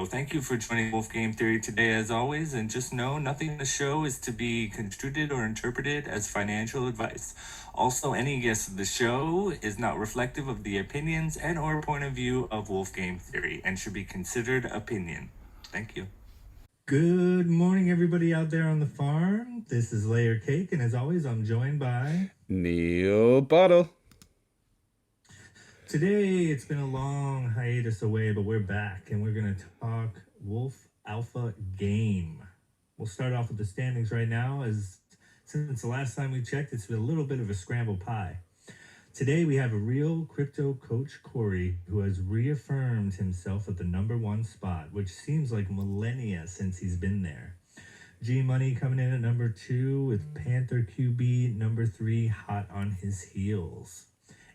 Thank you for joining Wolf Game Theory today, as always, and just know nothing in the show is to be construed or interpreted as financial advice. Also, any guest of the show is not reflective of the opinions and or point of view of Wolf Game Theory and should be considered opinion. Thank you. Good morning, everybody out there on the farm. This is Layer Cake, and as always, I'm joined by Neil Bottle. Today, it's been a long hiatus away, but we're back, and we're going to talk Wolf Alpha Game. We'll start off with the standings right now, as since the last time we checked, it's been a little bit of a scramble pie. Today, we have a real crypto coach, Corey, who has reaffirmed himself at the #1 spot, which seems like millennia since he's been there. G Money coming in at #2 with Panther QB #3 hot on his heels.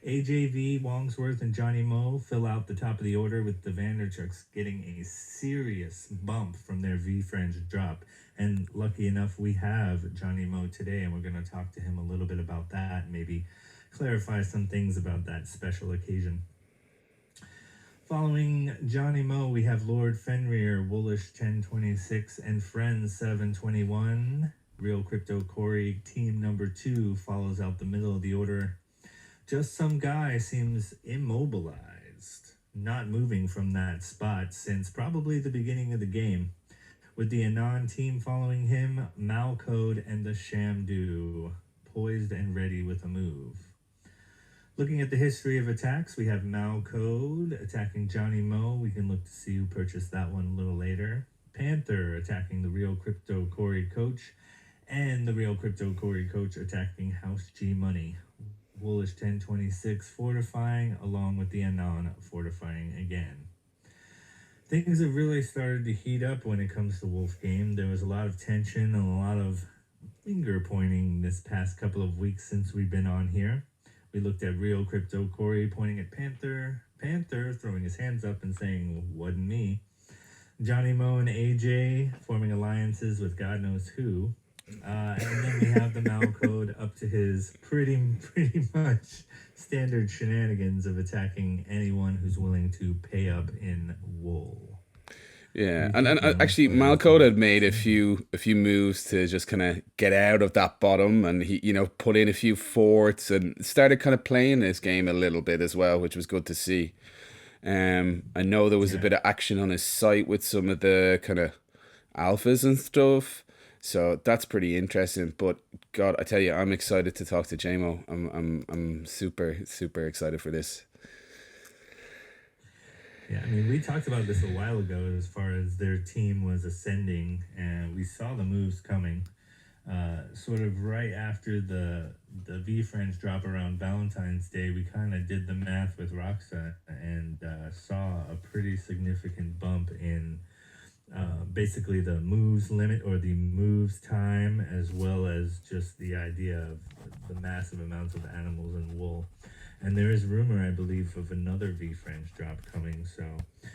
AJV, Wongsworth, and Johnny Moe fill out the top of the order, with the Vanderchucks getting a serious bump from their veefriends drop. And lucky enough, we have Johnny Moe today, and we're going to talk to him a little bit about that, maybe clarify some things about that special occasion. Following Johnny Moe, we have Lord Fenrir, Woolish 1026, and Friends 721. Real Crypto Corey, team #2, follows out the middle of the order. Just some guy seems immobilized, not moving from that spot since probably the beginning of the game. With the Anon team following him, Malcode and the Shamdu, poised and ready with a move. Looking at the history of attacks, we have Malcode attacking Johnny Moe. We can look to see who purchased that one a little later. Panther attacking the Real Crypto Corey Coach, and the Real Crypto Corey Coach attacking House G Money. Woolish 1026 fortifying, along with the Anon fortifying again. Things have really started to heat up when it comes to Wolf Game. There was a lot of tension and a lot of finger pointing this past couple of weeks since we've been on here. We looked at Real Crypto Corey pointing at Panther throwing his hands up and saying, wasn't me. Johnny Moe and AJ forming alliances with God knows who. And then we have the Malcode up to his pretty much standard shenanigans of attacking anyone who's willing to pay up in wool. Yeah, and actually Malcode had made a few moves to just kind of get out of that bottom, and he put in a few forts and started kind of playing this game a little bit as well, which was good to see. I know there was a bit of action on his site with some of the kind of alphas and stuff. So that's pretty interesting. But God, I tell you, I'm excited to talk to JMO. I'm super excited for this. Yeah, I mean, we talked about this a while ago as far as their team was ascending, and we saw the moves coming. Sort of right after the veefriends drop around Valentine's Day, we kind of did the math with Roxa and saw a pretty significant bump in basically the moves limit or the moves time, as well as just the idea of the massive amounts of animals and wool. And there is rumor, I believe, of another veefriends drop coming, so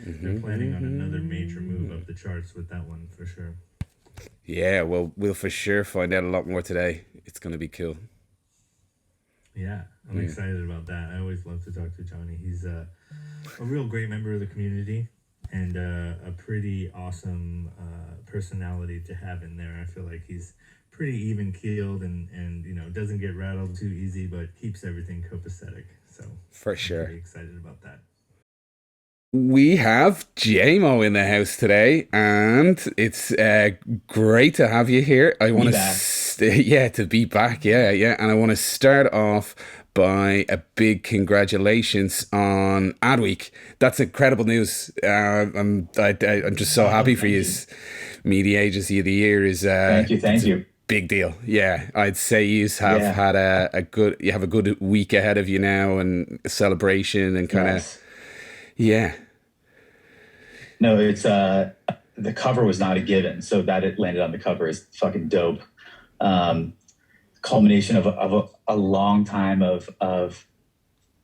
they're planning on another major move up the charts with that one for sure. Yeah, well, we'll for sure find out a lot more today. It's going to be cool. Yeah, I'm excited about that. I always love to talk to Johnny. He's a real great member of the community, and a pretty awesome personality to have in there. I feel like he's pretty even-keeled and doesn't get rattled too easy, but keeps everything copacetic. So for sure, I'm very excited about that. We have JMO in the house today, and it's great to have you here. I want to be back. Yeah, and I want to start off by a big congratulations on Adweek. That's incredible news. I'm just so happy for you. Media Agency of the Year is thank you. Big deal. Yeah, I'd say you have had a good week ahead of you now, and a celebration and kind of yeah. No, it's the cover was not a given, so that it landed on the cover is fucking dope. Culmination of a long time of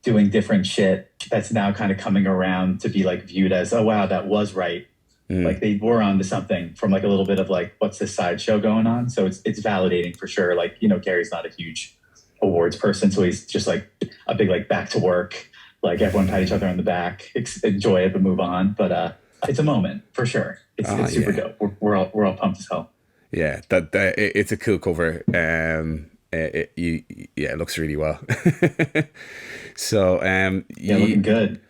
doing different shit that's now kind of coming around to be like viewed as, oh wow, that was right. Like they were onto something from like a little bit of like, what's this sideshow going on? So it's validating for sure. Like, Gary's not a huge awards person, so he's just like a big like back to work, like everyone pat each other on the back, enjoy it but move on. But it's a moment for sure. It's super Yeah. dope. We're all pumped as hell. Yeah, it's a cool cover. Yeah, it looks really well. So, Yeah, looking good.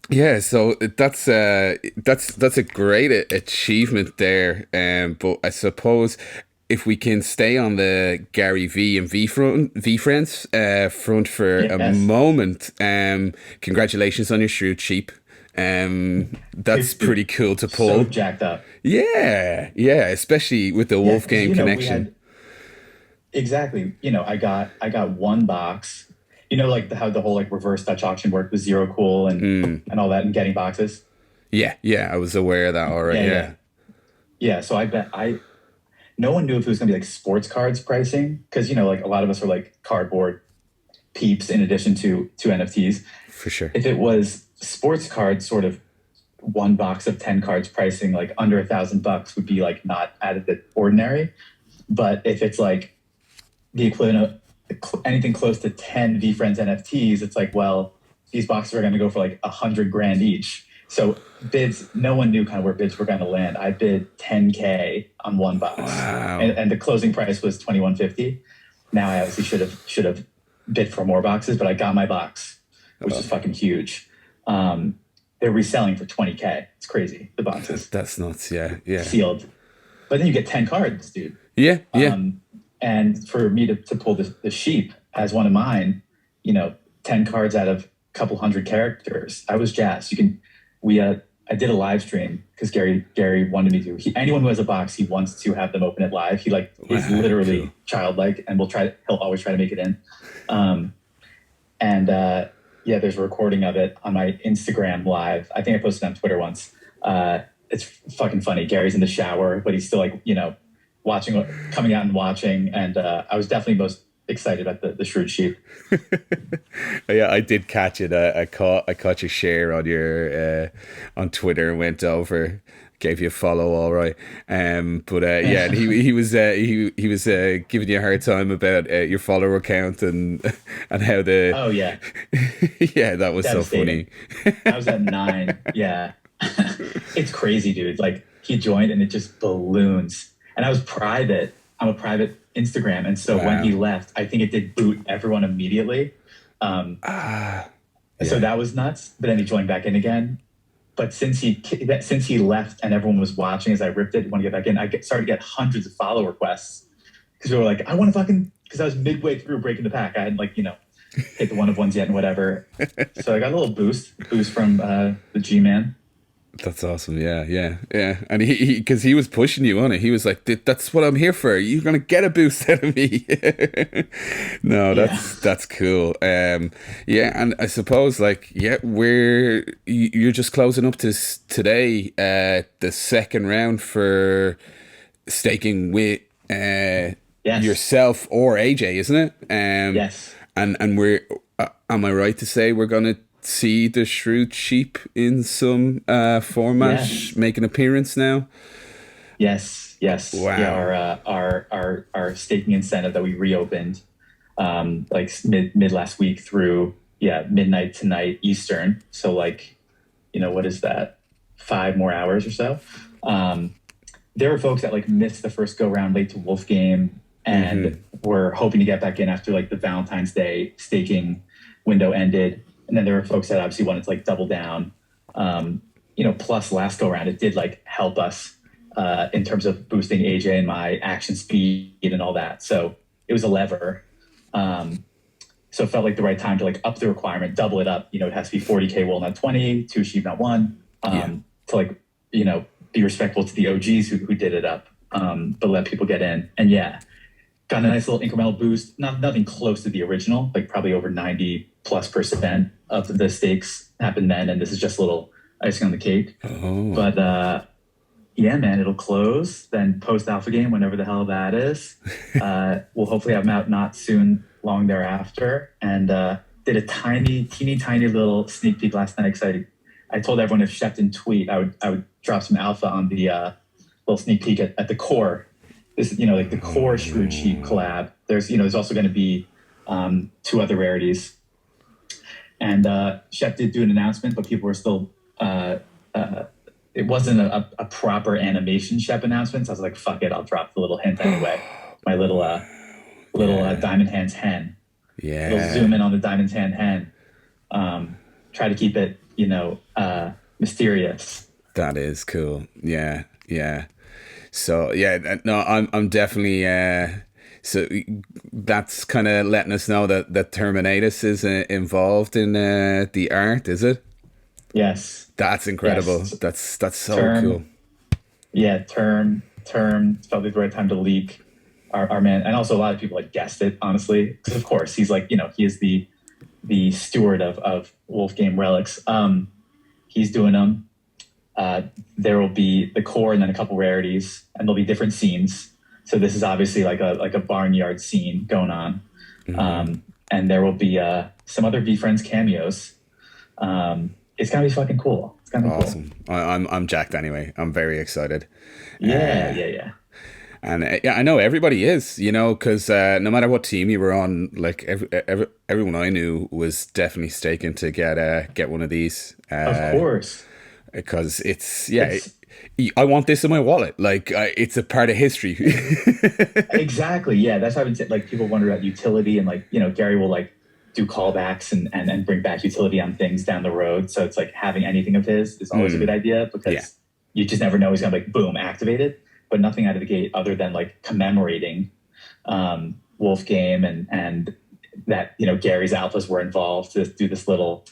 yeah, so that's a great achievement there. But I suppose if we can stay on the Gary V and V friends front for a Yes, moment, congratulations on your Shrewd Sheep. That's dude, pretty cool to so pull. jacked up. Yeah, yeah, especially with the Yeah, Wolf because Game we connection. had exactly. I got one box. Like how the whole like reverse Dutch auction worked with Zero Cool and all that, and getting boxes. Yeah, yeah, I was aware of that. All right, Yeah, yeah, yeah, yeah. So I bet no one knew if it was gonna be like sports cards pricing because like a lot of us are like cardboard peeps in addition to NFTs. for sure. If it was sports cards, sort of one box of 10 cards pricing like under $1,000 would be like not out of the ordinary. But if it's like the equivalent of anything close to 10 VFriends NFTs, it's like, well, these boxes are going to go for like 100 grand each. So bids, no one knew kind of where bids were going to land. I bid 10K on one box, and, Wow. and the closing price was 2150. Now I obviously should have bid for more boxes, but I got my box, which is fucking huge. They're reselling for 20K. It's crazy. The boxes That's nuts. Yeah, yeah, sealed, but then you get 10 cards, dude. yeah, yeah. And for me to pull the sheep as one of mine, 10 cards out of a couple hundred characters, I was jazzed. I did a live stream because Gary wanted me to. Anyone who has a box, he wants to have them open it live. He like is Wow, literally cool. childlike, and he'll always try to make it in. And yeah, there's a recording of it on my Instagram live. I think I posted on Twitter once. It's fucking funny. Gary's in the shower, but he's still like, watching, coming out and watching. And I was definitely most excited about the Shrewd Sheep. Yeah, I did catch it. I caught your share on your on Twitter and went over, gave you a follow, all right. But yeah, and he was giving you a hard time about your follower count and and how the Oh, yeah. yeah, that was so funny. Devastating. I was at 9. Yeah. It's crazy, dude. Like he joined and it just balloons. And I was private. I'm a private Instagram. And so when he Wow. left, I think it did boot everyone immediately. So Yeah. that was nuts. But then he joined back in again. But since he left and everyone was watching as I ripped it, want to get back in, started to get hundreds of follow requests because we were like, I want to fucking, because I was midway through breaking the pack. I hadn't like, hit the one of ones yet and whatever. So I got a little boost from the G-Man. That's awesome. Yeah, yeah, yeah. And he because he was pushing you on it. He was like, "That's what I'm here for. You're gonna get a boost out of me." No, Yeah. that's cool. Yeah, and I suppose like yeah, you're just closing up to today, the second round for staking with Yes. yourself or AJ, isn't it? Yes. And we're am I right to say we're gonna see the Shrewd Sheep in some format Yes. make an appearance now? Yes. Yes. Wow. Yeah. Our staking incentive that we reopened, like mid last week through midnight tonight Eastern. So like, what is that? 5 more hours or so. There were folks that like missed the first go round late to wolfgame and were hoping to get back in after like the Valentine's Day staking window ended. And then there were folks that obviously wanted to like double down. Plus last go round, it did like help us in terms of boosting AJ and my action speed and all that. So it was a lever. So it felt like the right time to like up the requirement, double it up. It has to be 40K wool, not 20, 2 sheep, not 1. To like, be respectful to the OGs who did it up, but let people get in. And yeah, got a nice little incremental boost. Nothing close to the original, like probably over 90+% of the stakes happened then. And this is just a little icing on the cake. Oh, But yeah, man, it'll close. Then post alpha game, whenever the hell that is. We'll hopefully have them out not soon, long thereafter. And did a teeny tiny little sneak peek last night. Excited. I told everyone if Shep didn't tweet, I would drop some alpha on the little sneak peek at the core. This, like the core Shrewd Sheep collab. There's also going to be 2 other rarities. And Shep did do an announcement, but people were still it wasn't a proper animation Shep announcement. So I was like, fuck it, I'll drop the little hint anyway. My little Yeah. Diamond Hands hen. It'll Yeah. zoom in on the Diamond Hand hen. Try to keep it, mysterious. That is cool. Yeah. Yeah. So yeah, no, I'm definitely so that's kind of letting us know that Terminatus is involved in the art, is it? Yes, That's incredible. yes. That's so cool. Term, yeah, term. Felt like the right time to leak our man, and also a lot of people like guessed it. Honestly, because of course he's like, he is the steward of wolfgame relics. He's doing them. There will be the core and then a couple rarities, and there'll be different scenes. So this is obviously like a barnyard scene going on, and there will be some other veefriends cameos. It's gonna be fucking cool. It's gonna be cool. Awesome. I'm jacked anyway. I'm very excited. Yeah. And yeah, I know everybody is, because no matter what team you were on, like everyone I knew was definitely staking to get one of these. Of course. Because I want this in my wallet. Like it's a part of history. Exactly. Yeah, that's how I would say. Like people wonder about utility, and like Gary will like do callbacks and bring back utility on things down the road. So it's like having anything of his is always a good idea, because you just never know he's gonna like boom activate it, but nothing out of the gate other than like commemorating Wolfgame and that Gary's alphas were involved to do this little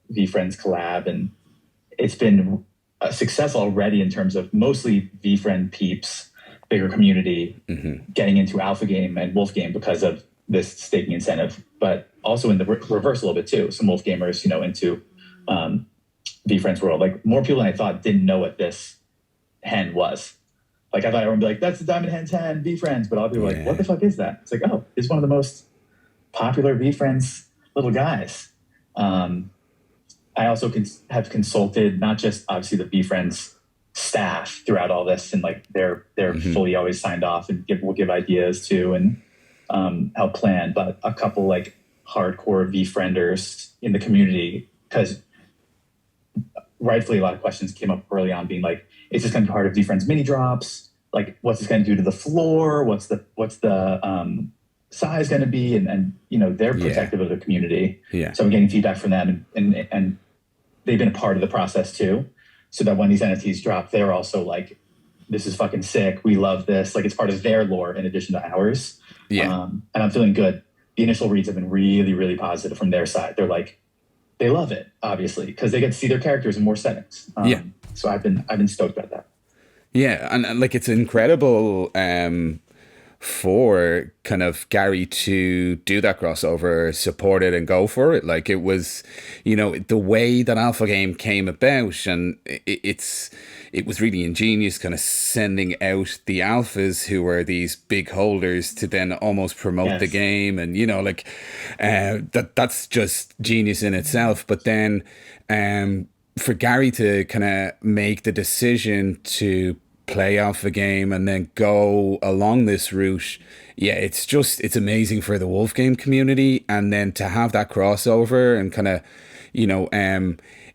V-Friends collab, and it's been a success already in terms of mostly V-Friend peeps, bigger community, getting into Alpha Game and Wolf Game because of this staking incentive, but also in the reverse a little bit too. Some Wolf Gamers, into V-Friends world. Like more people than I thought didn't know what this hen was. Like I thought everyone would be like, that's the Diamond Hen's hen, V-Friends, but all people were like, what the fuck is that? It's like, oh, it's one of the most popular V-Friends little guys. I also have consulted not just obviously the V-Friends staff throughout all this, and like they're fully always signed off and will give ideas to and help plan, but a couple like hardcore V-Frienders in the community, because rightfully a lot of questions came up early on being like, is this going to be part of V-Friends mini drops? Like, what's this going to do to the floor? What's the size going to be? And they're protective of the community. Yeah. So I'm getting feedback from them, and they've been a part of the process too. So that when these NFTs drop, they're also like, this is fucking sick. We love this. Like it's part of their lore in addition to ours. Yeah. And I'm feeling good. The initial reads have been really, really positive from their side. They're like, they love it, obviously, because they get to see their characters in more settings. So I've been stoked about that. Yeah, and like it's incredible for kind of Gary to do that crossover, support it and go for it. Like it was, the way that Alpha Game came about, and it was really ingenious, kind of sending out the alphas who were these big holders to then almost promote the game, and that's just genius in itself. But then for Gary to kind of make the decision to play Alpha Game and then go along this route, it's amazing for the Wolf Game community. And then to have that crossover and kind of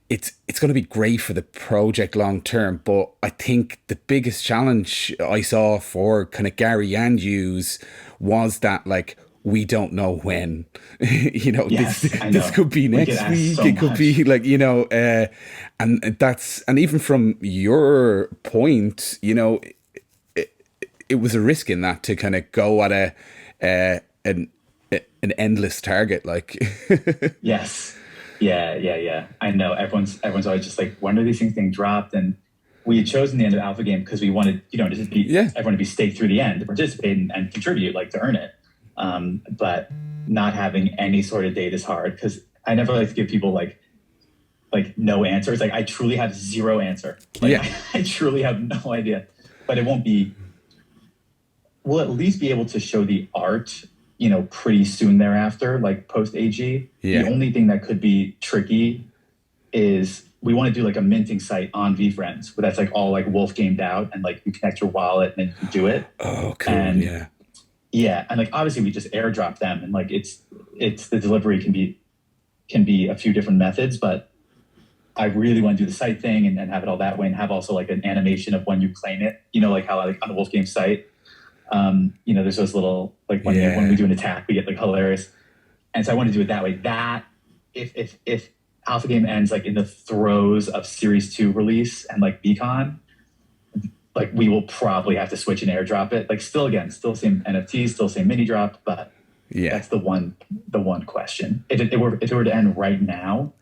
it's going to be great for the project long term. But I think the biggest challenge I saw for kind of Gary and Hughes was that like, we don't know when, this could be next week. So it could be like, and that's, and even from your point, it was a risk in that to kind of go at an endless target. Like, yes. Yeah. I know everyone's always just like, when are these things being dropped? And we had chosen the end of Alpha Game because we wanted, to just be, everyone to be staked through the end, to participate and contribute, like to earn it. But not having any sort of date is hard, because I never like to give people like no answers. Like I truly have zero answer. Like I truly have no idea, but it won't be, we'll at least be able to show the art, pretty soon thereafter, like post AG. The only thing that could be tricky is we want to do like a minting site on VFriends, but that's like all like wolf gamed out, and like you connect your wallet and then you do it. Oh, cool. And and like obviously we just airdrop them, and like it's the delivery can be a few different methods, but I really want to do the site thing and have it all that way, and have also like an animation of when you claim it. You know, like how like on the wolfgame site, you know, there's those little like when we do an attack, we get like hilarious. And so I want to do it that way. That if Alpha Game ends like in the throes of Series 2 release and like Beacon, like we will probably have to switch and airdrop it. Like still same NFTs, still same mini drop, but that's the one question. If it were to end right now,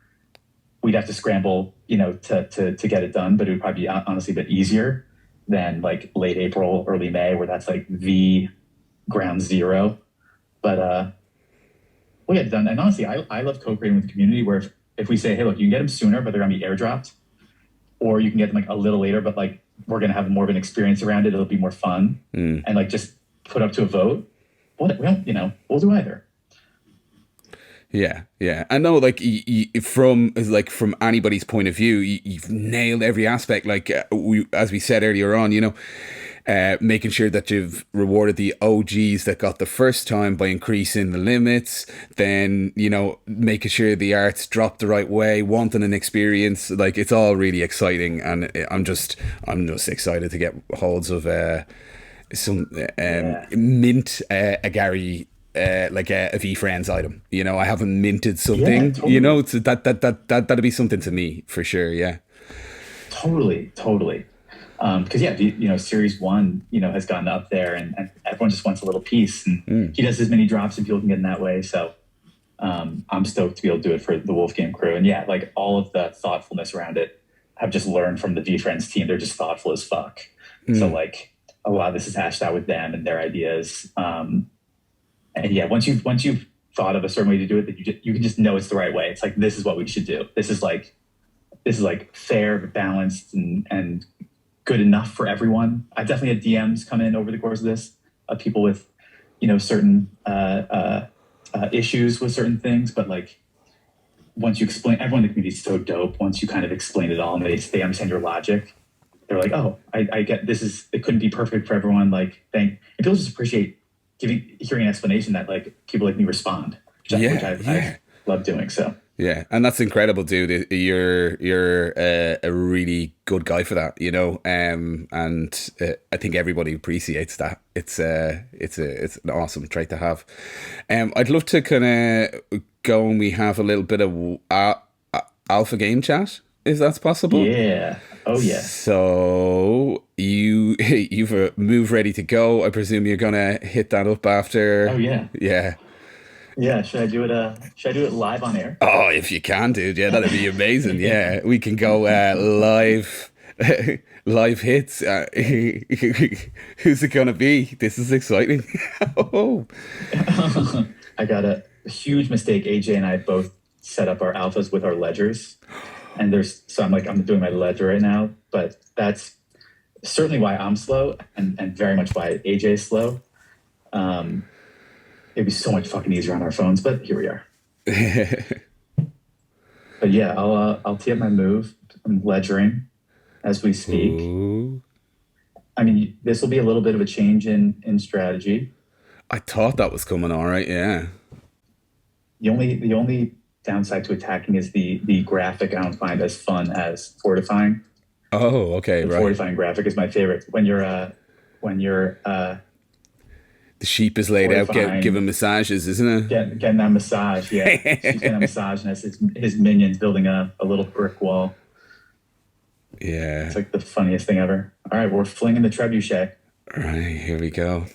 we'd have to scramble, you know, to get it done, but it would probably be honestly a bit easier than like late April, early May, where that's like the ground zero. But we'll get it done. And honestly, I love co-creating with the community where if we say, hey, look, you can get them sooner, but they're going to be airdropped, or you can get them like a little later, but like we're going to have more of an experience around it. It'll be more fun. And like just put up to a vote. Well, you know, we'll do either. Yeah. I know, like from anybody's point of view, you've nailed every aspect. Like as we said earlier on, you know, making sure that you've rewarded the OGs that got the first time by increasing the limits, then, you know, making sure the art's dropped the right way, wanting an experience. Like it's all really exciting, and I'm just excited to get holds of some mint a Gary. Like a veefriends item, you know. I haven't minted something, totally. You know, so that'd be something to me for sure. Yeah, totally. Because you know, Series 1, you know, has gotten up there, and everyone just wants a little piece, and he does as many drops and people can get in that way. So I'm stoked to be able to do it for the wolfgame crew, and yeah, like all of the thoughtfulness around it, I've just learned from the veefriends team. They're just thoughtful as fuck. So like a lot of this is hashed out with them and their ideas. And yeah, once you've thought of a certain way to do it, that you can just know it's the right way. It's like, this is what we should do. This is like fair, balanced, and good enough for everyone. I've definitely had DMs come in over the course of this of people with, you know, certain issues with certain things, but like once you explain, everyone in the community is so dope. Once you kind of explain it all and they understand your logic, they're like, oh, I get this. It couldn't be perfect for everyone. Like, and people just appreciate hearing an explanation that like people like me respond, which I love doing. So yeah, and that's incredible, dude. You're a really good guy for that, you know. And I think everybody appreciates that. It's an awesome trait to have. I'd love to kind of go and we have a little bit of alpha game chat, if that's possible. Yeah. Oh yeah. So you've a move ready to go. I presume you're gonna hit that up after. Oh yeah. Yeah. Yeah. Should I do it live on air? Oh, if you can, dude. Yeah, that'd be amazing. Yeah, we can go live. Live hits. Who's it gonna be? This is exciting. Oh. I got a huge mistake. AJ and I both set up our alphas with our ledgers. And I'm doing my ledger right now, but that's certainly why I'm slow and very much why AJ is slow. It'd be so much fucking easier on our phones, but here we are. But yeah, I'll tee up my move. I'm ledgering as we speak. Ooh. I mean, this will be a little bit of a change in strategy. I thought that was coming all right, yeah. The only downside to attacking is the graphic I don't find as fun as fortifying. Oh, okay, the right. Fortifying graphic is my favorite. When you're the sheep is laid out, giving massages, isn't it? Getting that massage, yeah. She's getting a massage and has his minions building a little brick wall. Yeah. It's like the funniest thing ever. All right, we're flinging the trebuchet. All right, here we go.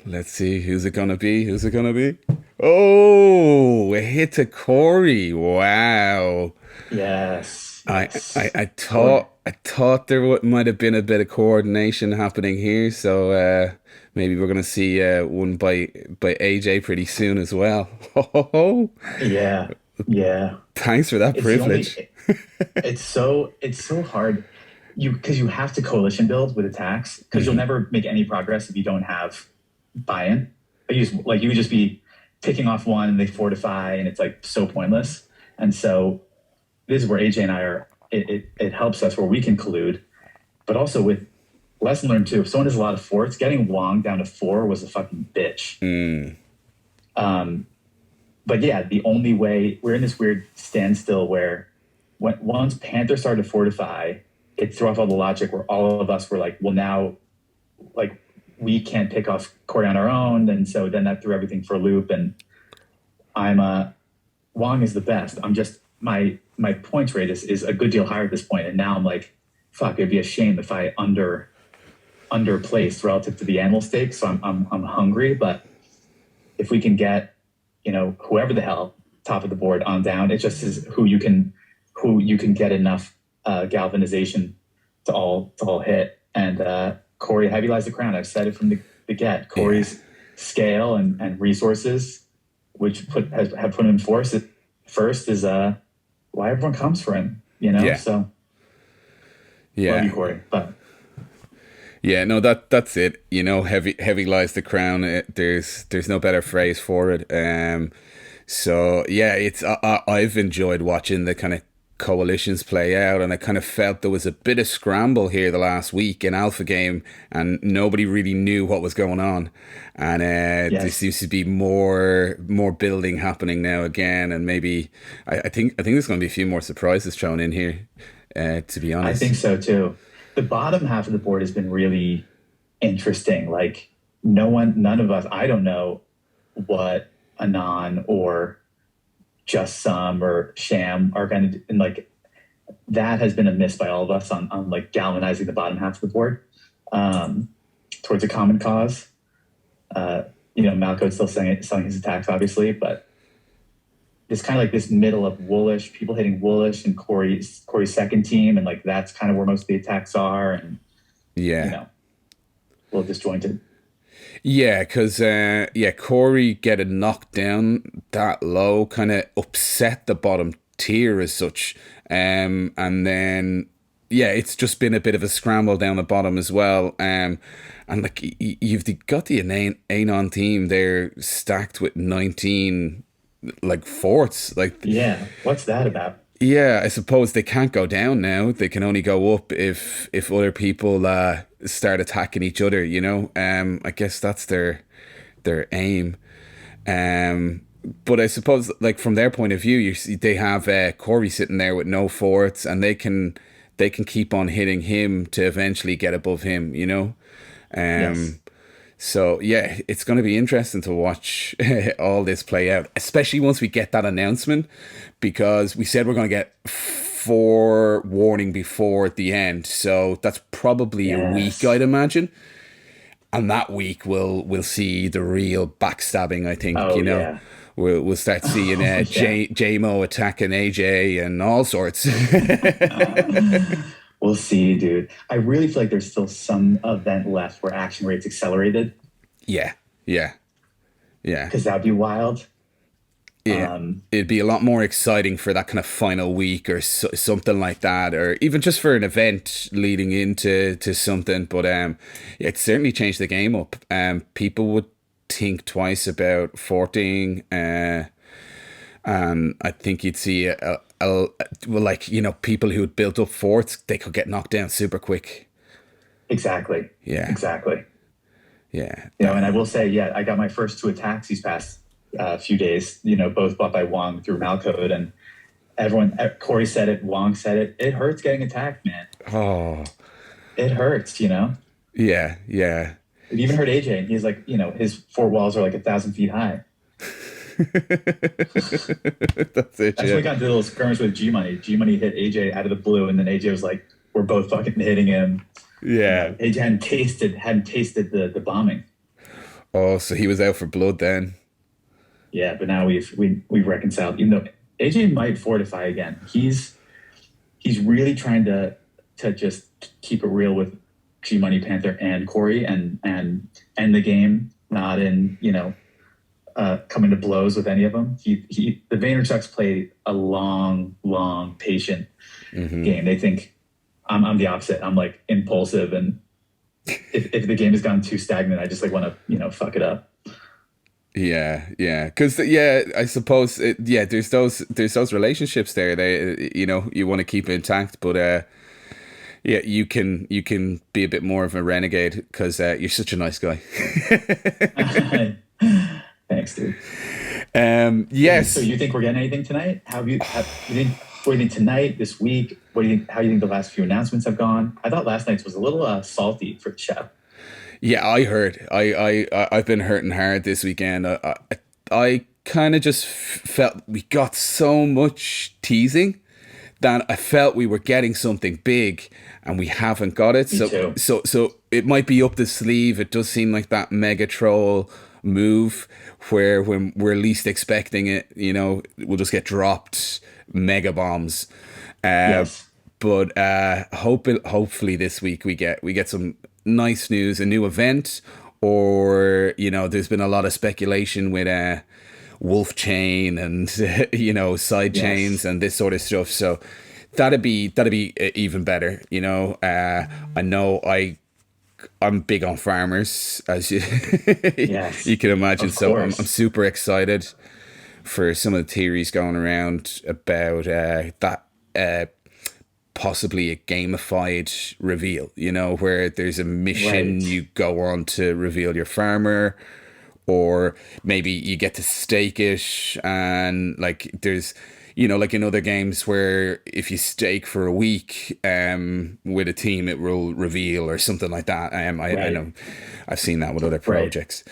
Let's see, who's it gonna be? Oh, a hit to Corey. Wow. Yes. I thought there might have been a bit of coordination happening here, so maybe we're gonna see one by AJ pretty soon as well. Yeah. Thanks for that privilege. It's so hard. Because you have to coalition build with attacks, because you'll never make any progress if you don't have buy-in. You would just be picking off one and they fortify, and it's like so pointless. And so this is where AJ and I are. It helps us where we can collude, but also with lesson learned too. If someone has a lot of forts, getting Wong down to 4 was a fucking bitch. Mm. But yeah, the only way we're in this weird standstill where when once Panther started to fortify, it threw off all the logic where all of us were like, well, now, like, we can't pick off Corey on our own, and so then that threw everything for a loop. And I'm Wong is the best. I'm just my points rate is a good deal higher at this point, and now I'm like, fuck, it'd be a shame if I underplaced relative to the animal stakes. So I'm hungry, but if we can get, whoever the hell top of the board on down, it just is who you can get enough galvanization to all hit. And Corey, heavy lies the crown. I've said it from the get. Corey's scale and resources, which have put him in first, is why everyone comes for him. So love you, Corey, but. Yeah, no, that's it. Heavy lies the crown. There's no better phrase for it. So yeah, I've enjoyed watching the kind of coalitions play out, and I kind of felt there was a bit of scramble here the last week in Alpha Game, and nobody really knew what was going on. And there seems to be more building happening now again, and maybe I think there's going to be a few more surprises thrown in here. To be honest, I think so too. The bottom half of the board has been really interesting. Like none of us, I don't know what Anon or Just Some or Sham are going to do. And like that has been a miss by all of us on like galvanizing the bottom half of the board towards a common cause. Malco's still selling his attacks, obviously, but it's kind of like this middle of Woolish, people hitting Woolish and Corey's second team, and like that's kind of where most of the attacks are, and a little disjointed. Yeah, because Corey getting knocked down that low kind of upset the bottom tier as such, and then it's just been a bit of a scramble down the bottom as well, and like you've got the Anon team there stacked with 19 like forts. Like, yeah, what's that about? Yeah, I suppose they can't go down now. They can only go up if other people start attacking each other. I guess that's their aim. But I suppose, like, from their point of view, you see they have Corey sitting there with no forts, and they can keep on hitting him to eventually get above him. Yes. So yeah, it's going to be interesting to watch all this play out, especially once we get that announcement, because we said we're going to get 4 warning before the end. So that's probably a week, I'd imagine. And that week we'll see the real backstabbing, I think. Yeah. We'll start seeing JMO attacking AJ and all sorts. We'll see, dude. I really feel like there's still some event left where action rates accelerated. Yeah. Because that'd be wild. Yeah, it'd be a lot more exciting for that kind of final week or something like that, or even just for an event leading into something. But it certainly changed the game up. People would think twice about forting, and I think you'd see people who had built up forts, they could get knocked down super quick. Exactly. Yeah. Exactly. Yeah. And I will say, I got my first 2 attacks these past few days, both bought by Wong through Malcode, and everyone, Corey said it, Wong said it. It hurts getting attacked, man. Oh. It hurts, Yeah. It even hurt AJ, and he's like, his fort walls are like 1,000 feet high. That's it. That's when we got into a little skirmish with G Money. G Money hit AJ out of the blue, and then AJ was like, "We're both fucking hitting him." Yeah. AJ hadn't tasted the bombing. Oh, so he was out for blood then. Yeah, but now we've reconciled. Even though AJ might fortify again, he's really trying to just keep it real with G Money, Panther, and Corey, and end the game, not in coming to blows with any of them. The Vaynerchuks play a long, patient game. They think I'm the opposite. I'm like impulsive, and if the game has gone too stagnant, I just like want to fuck it up. Yeah, because I suppose there's those relationships there. They you want to keep it intact, but you can be a bit more of a renegade because you're such a nice guy. Thanks, dude. Yes. So you think we're getting anything tonight? You think What do you think tonight, this week? What do you think? How do you think the last few announcements have gone? I thought last night's was a little salty for the show. Yeah, I heard. I've been hurting hard this weekend. I kind of just felt we got so much teasing that I felt we were getting something big and we haven't got it. Me too. So it might be up the sleeve. It does seem like that mega troll move where when we're least expecting it, we'll just get dropped mega bombs. Yes. But hopefully this week we get some nice news, a new event, or there's been a lot of speculation with wolf chain and side chains and this sort of stuff. So that'd be even better. I know I'm big on farmers, as you Yes, you can imagine. of So I'm course. super excited for some of the theories going around about that possibly a gamified reveal, where there's a mission Right. you go on to reveal your farmer, or maybe you get to stake it, and like there's like in other games where if you stake for a week with a team it will reveal or something like that. I Right. know I've seen that with other Right. projects.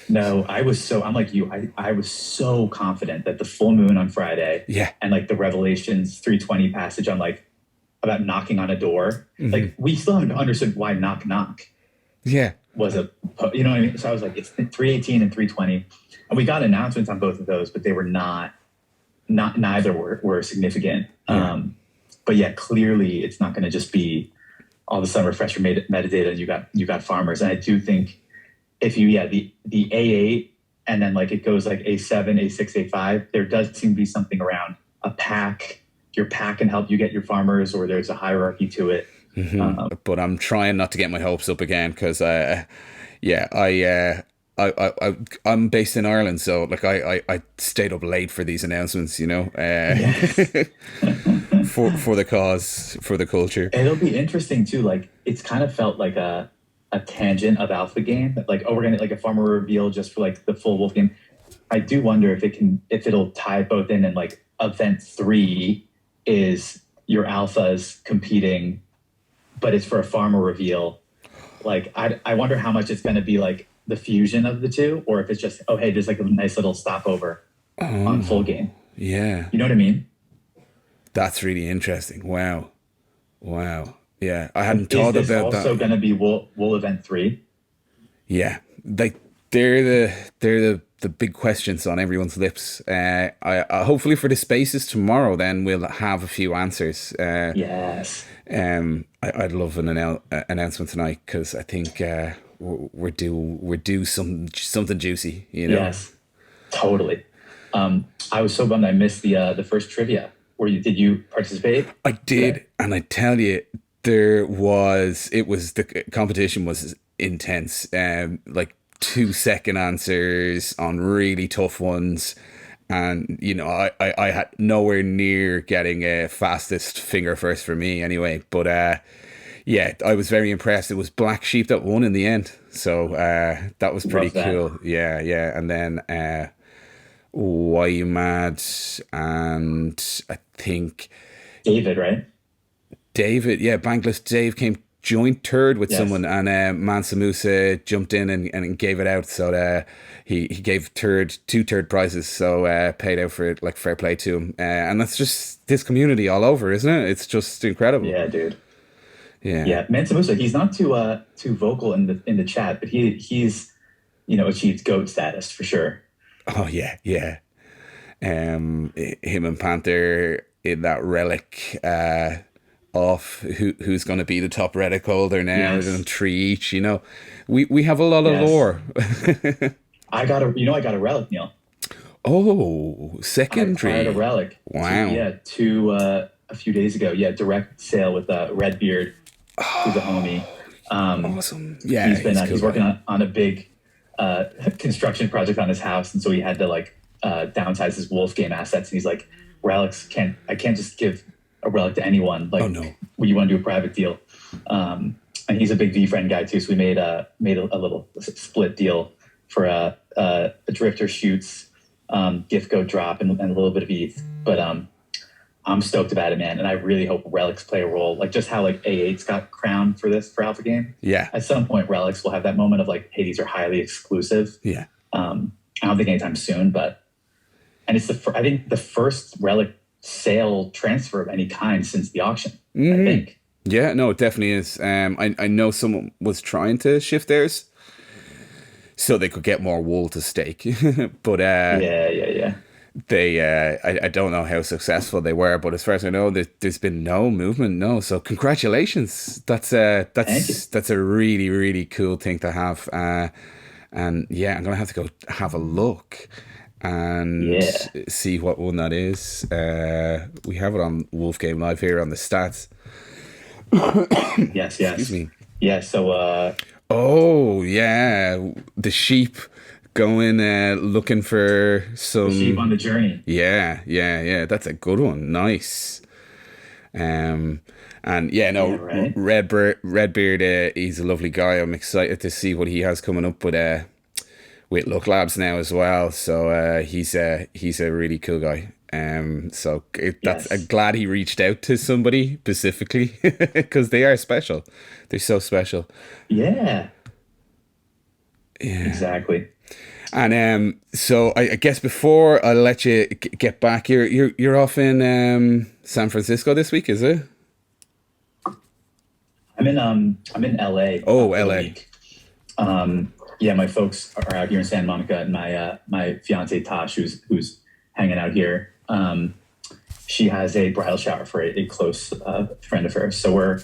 No, I'm like you. I was so confident that the full moon on Friday Yeah. and like the Revelations 320 passage on like about knocking on a door. Mm-hmm. Like we still haven't understood why knock Yeah. was what I mean? So I was like, it's 318 and 320. And we got announcements on both of those, but they were neither were significant. Yeah. But yeah, clearly it's not going to just be all of a sudden refresh your metadata and you got farmers. And I do think if you, the A8 and then like it goes like A7, A6, A5, there does seem to be something around a pack. Your pack can help you get your farmers, or there's a hierarchy to it. But I'm trying not to get my hopes up again because I'm based in Ireland, so like I stayed up late for these announcements, for the cause, for the culture. It'll be interesting too. Like it's kind of felt like a tangent of Alpha Game. Like, oh, we're gonna like a farmer reveal just for like the full wolf game. I do wonder if it'll tie both in, and like event 3 is your alphas competing, but it's for a farmer reveal. Like I wonder how much it's gonna be like the fusion of the two, or if it's just, oh hey, there's like a nice little stopover on full game. Yeah, You know what I mean? that's really interesting. Wow. Yeah, I hadn't thought Is this about also that. going to be Wool event 3? Yeah, like they're the big questions on everyone's lips. I hopefully for the spaces tomorrow, then we'll have a few answers. Yes. I'd love an announcement tonight because I think we're due something juicy. Yes. Totally. I was so bummed I missed the first trivia. Did you participate? I did, Okay. and I tell you, the competition was intense. Like 2-second answers on really tough ones, and I had nowhere near getting a fastest finger first for me anyway. But yeah, I was very impressed. It was Black Sheep that won in the end, so that was pretty Love that. cool. Yeah, and then Why You Mad, and I think David, right? David, Bankless Dave came joint third with Yes. someone, and Mansa Musa jumped in and gave it out. So he gave two third prizes, so paid out for it, like fair play to him. And that's just this community all over, isn't it? It's just incredible. Yeah, dude. Yeah. Yeah, Mansa Musa, he's not too vocal in the chat, but he's achieved GOAT status for sure. Oh yeah. Him and Panther in that relic. Off who's going to be the top relic holder now? Yes. And 3 each. We have a lot of Yes. lore. I got a relic, Neil. Oh, I secondary. acquired a relic. Wow. A few days ago. Yeah, direct sale with Redbeard, who's a homie. Awesome. Yeah, He's working on a big construction project on his house, and so he had to downsize his wolf game assets. And he's like, relics I can't just give a relic to anyone. Like, Oh, no. you want to do a private deal? And he's a big V-friend guy too, so we made a little split deal for a Drifter Shoots gift code drop and a little bit of ETH. But I'm stoked about it, man. And I really hope relics play a role. Like just how like A8's got crowned for Alpha Game. Yeah. At some point, relics will have that moment of like, hey, these are highly exclusive. Yeah. I don't think anytime soon, but and it's I think the first relic sale transfer of any kind since the auction. I think. Yeah, no, it definitely is. I know someone was trying to shift theirs so they could get more wool to stake, but yeah. they I don't know how successful they were, but as far as I know, there's been no movement. No, so congratulations. That's a really, really cool thing to have. And yeah, I'm gonna have to go have a look and see what one that is. We have it on Wolfgame Live here on the stats. Yes. Excuse me. Yeah. So. Oh yeah, the sheep going looking for some The sheep on the journey. Yeah. That's a good one. Nice. And yeah, no, right? Redbeard. He's a lovely guy. I'm excited to see what he has coming up with Luck Labs now as well. So he's a really cool guy. So I'm glad he reached out to somebody specifically because they are special. They're so special. Yeah. Exactly. And so I guess before I let you get back, you're off in San Francisco this week, is it? I'm in LA. Oh, LA. Yeah, my folks are out here in Santa Monica, and my fiance Tosh, who's hanging out here. She has a bridal shower for a close friend of hers. So we're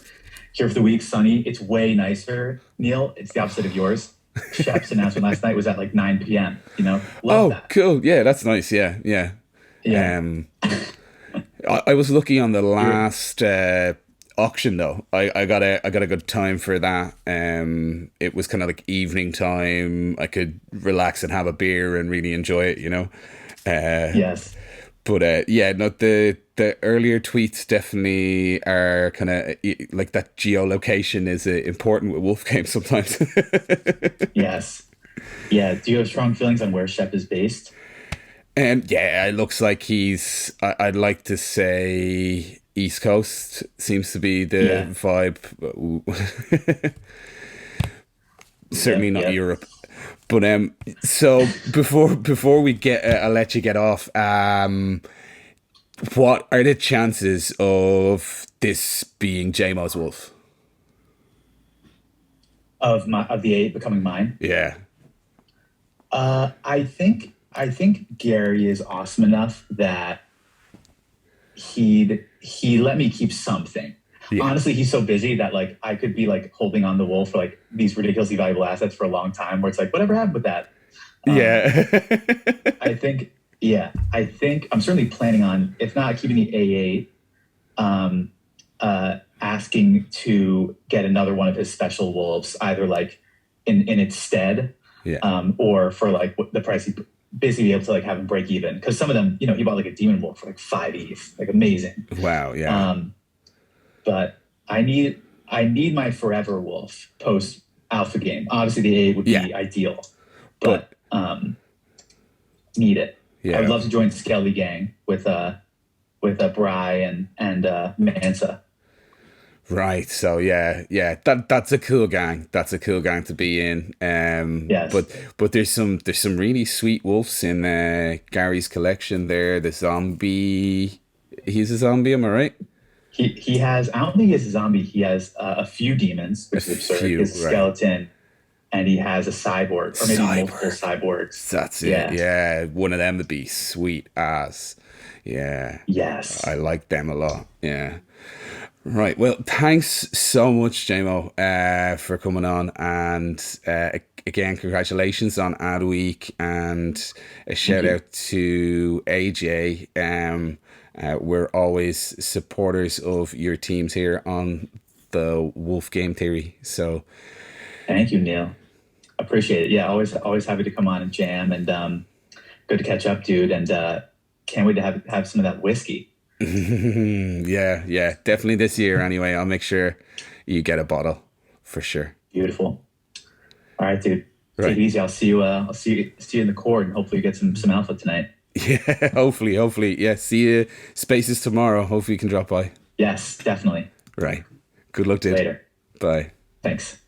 here for the week. Sunny. It's way nicer, Neil. It's the opposite of yours. Chef's announcement last night was at like 9 p.m. Love that. Cool. Yeah, that's nice. Yeah. I was lucky on the last auction though. I got a good time for that. It was kind of like evening time. I could relax and have a beer and really enjoy it. Yes. But the earlier tweets definitely are kind of like that geolocation is important with Wolfgame sometimes. Yes. Yeah. Do you have strong feelings on where Shep is based? Yeah, it looks like I'd like to say East Coast seems to be the vibe. Certainly not Europe. But so before we get, I'll let you get off. What are the chances of this being JMO's wolf? Of the 8 becoming mine? Yeah. I think Gary is awesome enough that he let me keep something. Yeah. Honestly, he's so busy that like I could be like holding on the wolf for like these ridiculously valuable assets for a long time where it's like, whatever happened with that? I think I'm certainly planning on, if not keeping the A8, asking to get another one of his special wolves, either like in its stead, or for like the price he basically be able to like have him break even. Because some of them, he bought like a demon wolf for like 5 ETH, like amazing. Wow, yeah. But I need my forever wolf post Alpha Game. Obviously, the 8 would be ideal, but need it. Yeah. I would love to join Skelly Gang with Bry and Mansa. Right. So that's a cool gang. That's a cool gang to be in. Yes. But there's some really sweet wolves in Gary's collection there. The zombie. He's a zombie. Am I right? He has. I don't think he has a zombie. He has a few demons, which is absurd. He has a skeleton, and he has a cyborg, or maybe multiple cyborgs. That's it. Yeah, one of them would be sweet ass. Yeah. Yes. I like them a lot. Yeah. Right. Well, thanks so much, JMO, for coming on, and again, congratulations on Adweek, and a shout out to AJ. We're always supporters of your teams here on the Wolf Game Theory. So, thank you, Neil. Appreciate it. Yeah, always happy to come on and jam, and good to catch up, dude. And can't wait to have some of that whiskey. yeah, definitely this year. Anyway, I'll make sure you get a bottle for sure. Beautiful. All right, dude. Take it easy. I'll see you. I'll see you in the court, and hopefully you get some alpha tonight. Yeah, hopefully. Yeah, see you Spaces tomorrow. Hopefully you can drop by. Yes, definitely. Right. Good luck, dude. Later. Bye. Thanks.